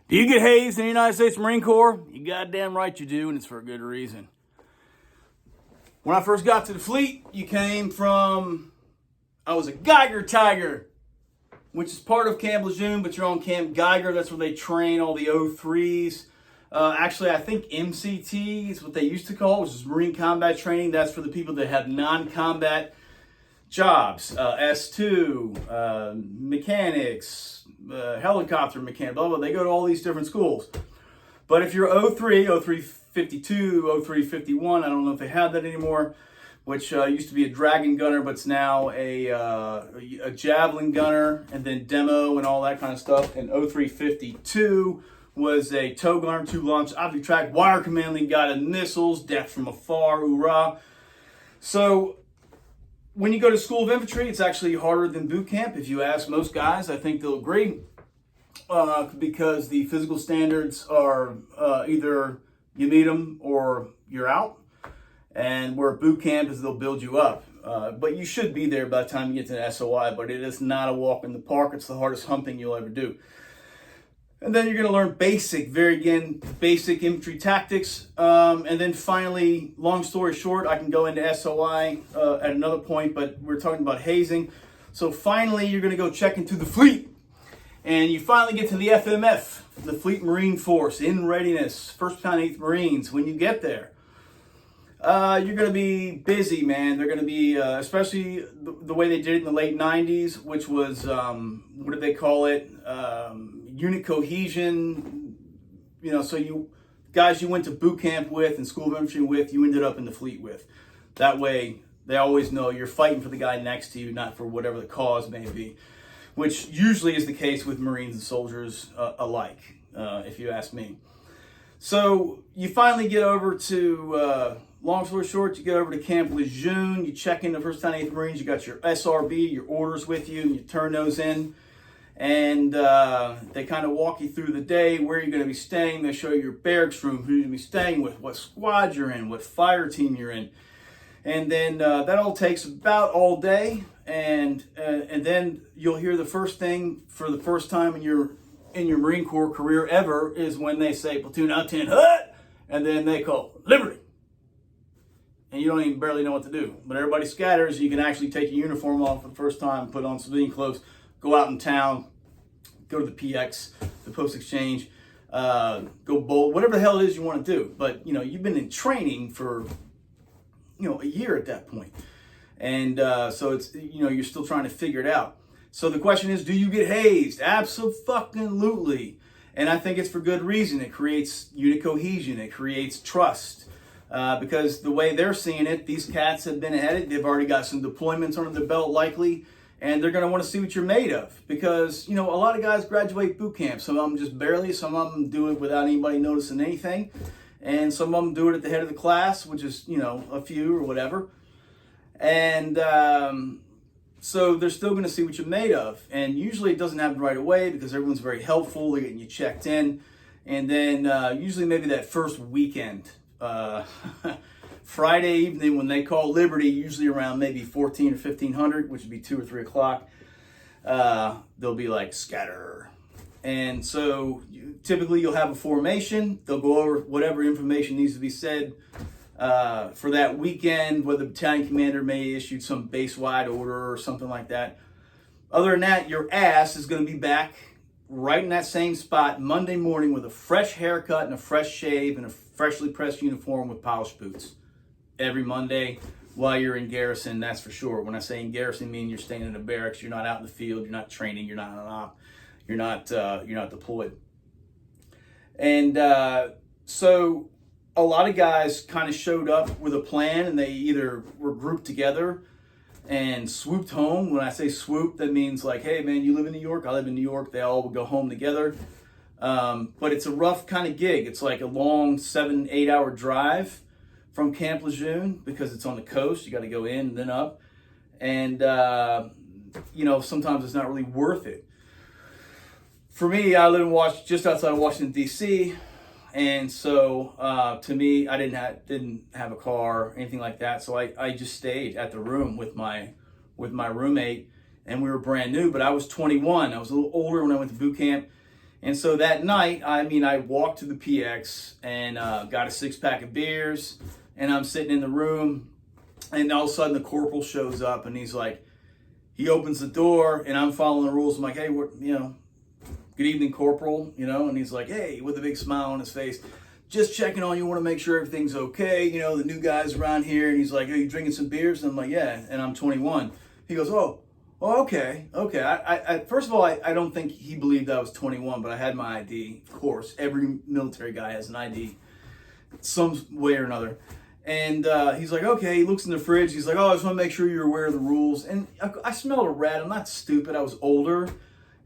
Do you get hazed in the United States Marine Corps? You goddamn right you do, and it's for a good reason. When I first got to the fleet, I was a Geiger Tiger, which is part of Camp Lejeune, but you're on Camp Geiger. That's where they train all the O3s. Actually, I think MCT is what they used to call it, which is Marine Combat Training. That's for the people that have non-combat jobs. S2, mechanics, helicopter mechanic, blah, blah. They go to all these different schools. But if you're O3, O352, O351, I don't know if they have that anymore, which used to be a Dragon gunner, but it's now a Javelin gunner, and then demo and all that kind of stuff. And O352 was a tow gunner, 2-launch object track, wire commanding guided missiles, death from afar, hoorah. So when you go to School of Infantry, it's actually harder than boot camp. If you ask most guys, I think they'll agree, because the physical standards are either you meet them or you're out. And where boot camp is, they'll build you up. But you should be there by the time you get to the SOI, but it is not a walk in the park. It's the hardest humping you'll ever do. And then you're going to learn basic infantry tactics. And then finally, long story short, I can go into SOI at another point, but we're talking about hazing. So finally, you're going to go check into the fleet. And you finally get to the FMF, the Fleet Marine Force, in readiness, 1st Battalion, 8th Marines. When you get there, you're going to be busy, man. They're going to be, especially the way they did it in the late 90s, which was, what did they call it? Unit cohesion. You know, so you went to boot camp with and School of Infantry with, you ended up in the fleet with. That way, they always know you're fighting for the guy next to you, not for whatever the cause may be, which usually is the case with Marines and soldiers alike, if you ask me. So you finally get over to, long story short, you get over to Camp Lejeune, you check in the 1st Battalion, 8th Marines, you got your SRB, your orders with you, and you turn those in. And they kind of walk you through the day, where you're going to be staying. They show you your barracks room, who you're going to be staying with, what squad you're in, what fire team you're in. And then that all takes about all day. And then you'll hear the first thing for the first time in your Marine Corps career ever is when they say platoon out 10 hut, and then they call liberty. And you don't even barely know what to do. But everybody scatters. You can actually take your uniform off for the first time, put on civilian clothes, go out in town, go to the PX, the post exchange, go bowl, whatever the hell it is you want to do. But, you've been in training for, a year at that point. And so it's, you're still trying to figure it out. So the question is, do you get hazed? Absolutely. And I think it's for good reason. It creates unit cohesion. It creates trust. Because the way they're seeing it, these cats have been at it. They've already got some deployments under their belt likely. And they're going to want to see what you're made of. Because, a lot of guys graduate boot camp. Some of them just barely. Some of them do it without anybody noticing anything. And some of them do it at the head of the class, which is, a few or whatever. And so they're still going to see what you're made of. And usually it doesn't happen right away because everyone's very helpful. They're getting you checked in. And then usually maybe that first weekend, Friday evening when they call liberty, usually around maybe 14 or 1500, which would be 2 or 3 o'clock, they'll be like scatter. And so typically you'll have a formation. They'll go over whatever information needs to be said for that weekend, whether the battalion commander may issue some base-wide order or something like that. Other than that, your ass is going to be back right in that same spot Monday morning with a fresh haircut and a fresh shave and a freshly pressed uniform with polished boots. Every Monday while you're in garrison, that's for sure. When I say in garrison, I mean you're staying in a barracks, you're not out in the field, you're not training, you're not on op, you're not deployed. And so a lot of guys kind of showed up with a plan, and they either were grouped together and swooped home. When I say swoop, that means like, hey man, you live in New York, I live in New York. They all would go home together. But it's a rough kind of gig. It's like a long 7-8 hour drive from Camp Lejeune because it's on the coast. You got to go in and then up. And, sometimes it's not really worth it. For me, I live in just outside of Washington, D.C., and so to me, I didn't have a car or anything like that. So I just stayed at the room with my roommate, and we were brand new. But I was 21. I was a little older when I went to boot camp, And so that night, I walked to the PX and got a 6-pack of beers, and I'm sitting in the room, and all of a sudden the corporal shows up, and he's like, he opens the door, and I'm following the rules. I'm like, hey, good evening, Corporal, and he's like, hey, with a big smile on his face, just checking on you, want to make sure everything's okay, the new guys around here. And he's like, are you drinking some beers? And I'm like, yeah, and I'm 21. He goes, oh, okay. I first of all, I don't think he believed I was 21, but I had my ID, of course. Every military guy has an ID, some way or another. And he's like, okay. He looks in the fridge. He's like, oh, I just want to make sure you're aware of the rules. And I smelled a rat. I'm not stupid. I was older.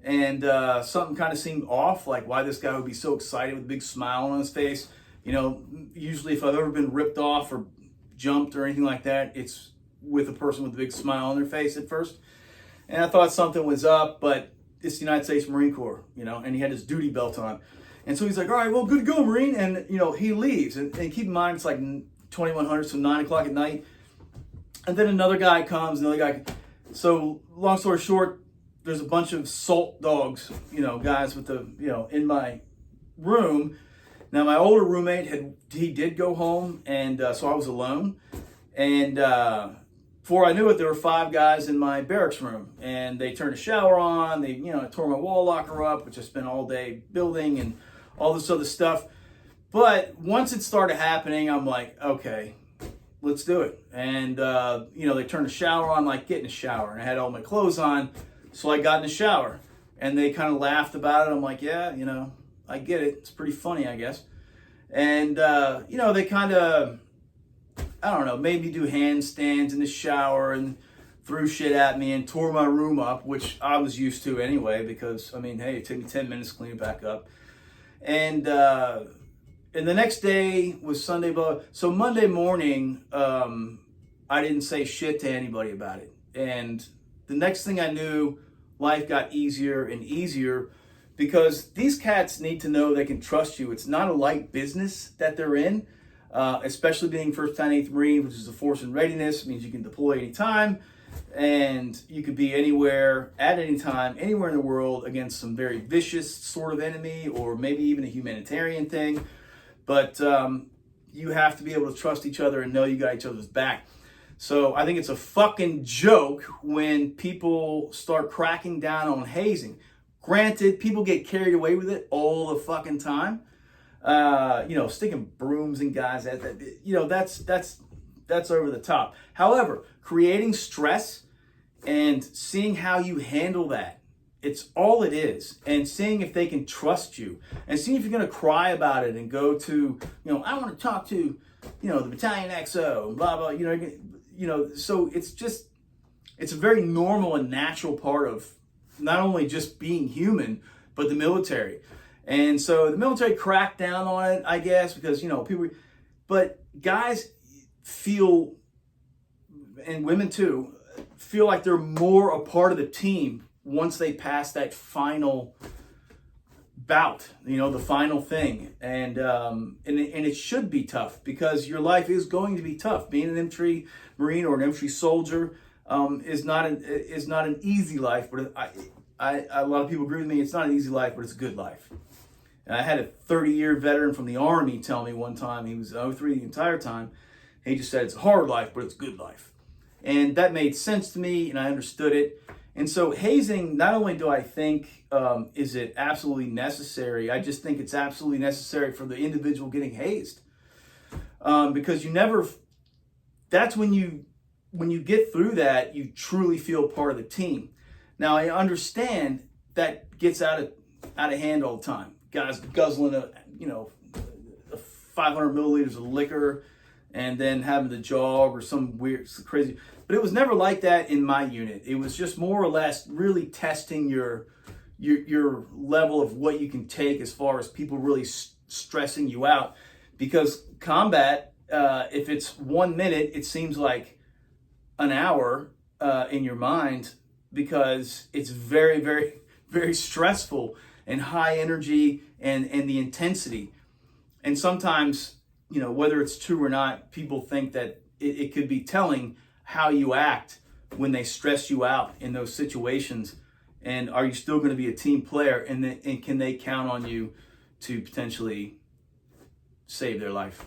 And something kind of seemed off, like why this guy would be so excited with a big smile on his face. Usually if I've ever been ripped off or jumped or anything like that, it's with a person with a big smile on their face at first. And I thought something was up, but it's the United States Marine Corps, and he had his duty belt on. And so he's like, all right, well, good to go, Marine. And, he leaves. And keep in mind, it's like 2100, so 9 o'clock at night. And then another guy comes, So long story short, there's a bunch of salt dogs, guys with in my room. Now, my older roommate, he did go home, and so I was alone. And before I knew it, there were 5 guys in my barracks room, and they turned the shower on. They, tore my wall locker up, which I spent all day building, and all this other stuff. But once it started happening, I'm like, okay, let's do it. And, they turned the shower on, like, get in the shower. And I had all my clothes on. So I got in the shower, and they kind of laughed about it. I'm like, yeah, I get it. It's pretty funny, I guess. And, they kind of, I don't know, made me do handstands in the shower and threw shit at me and tore my room up, which I was used to anyway, because, hey, it took me 10 minutes to clean it back up. And the next day was Sunday. So Monday morning, I didn't say shit to anybody about it. And the next thing I knew, life got easier and easier, because these cats need to know they can trust you. It's not a light business that they're in, especially being 1st Battalion 8th Marine, which is a force in readiness. It means you can deploy anytime, and you could be anywhere at any time, anywhere in the world, against some very vicious sort of enemy, or maybe even a humanitarian thing. But you have to be able to trust each other and know you got each other's back. So I think it's a fucking joke when people start cracking down on hazing. Granted, people get carried away with it all the fucking time. Sticking brooms in guys, that's over the top. However, creating stress and seeing how you handle that, it's all it is. And seeing if they can trust you, and seeing if you're going to cry about it and go to, I want to talk to, the battalion XO, blah, blah, so it's a very normal and natural part of not only just being human, but the military. And so the military cracked down on it, I guess, because, but guys feel, and women too, feel like they're more a part of the team once they pass that final bout, the final thing. And it should be tough, because your life is going to be tough. Being an infantry Marine or an infantry soldier is not an easy life, but a lot of people agree with me. It's not an easy life, but it's a good life. And I had a 30-year veteran from the Army tell me one time, he was 03 the entire time. He just said, it's a hard life, but it's a good life. And that made sense to me, and I understood it. And so hazing, not only do I think, is it absolutely necessary, I just think it's absolutely necessary for the individual getting hazed. Because that's when you get through that, you truly feel part of the team. Now, I understand that gets out of hand all the time. Guys guzzling 500 milliliters of liquor and then having to jog or some weird, crazy. But it was never like that in my unit. It was just more or less really testing your level of what you can take as far as people really stressing you out. Because combat, if it's 1 minute, it seems like an hour in your mind, because it's very, very, very stressful and high energy and the intensity. And sometimes, whether it's true or not, people think that it could be telling how you act when they stress you out in those situations. And are you still going to be a team player? And can they count on you to potentially save their life?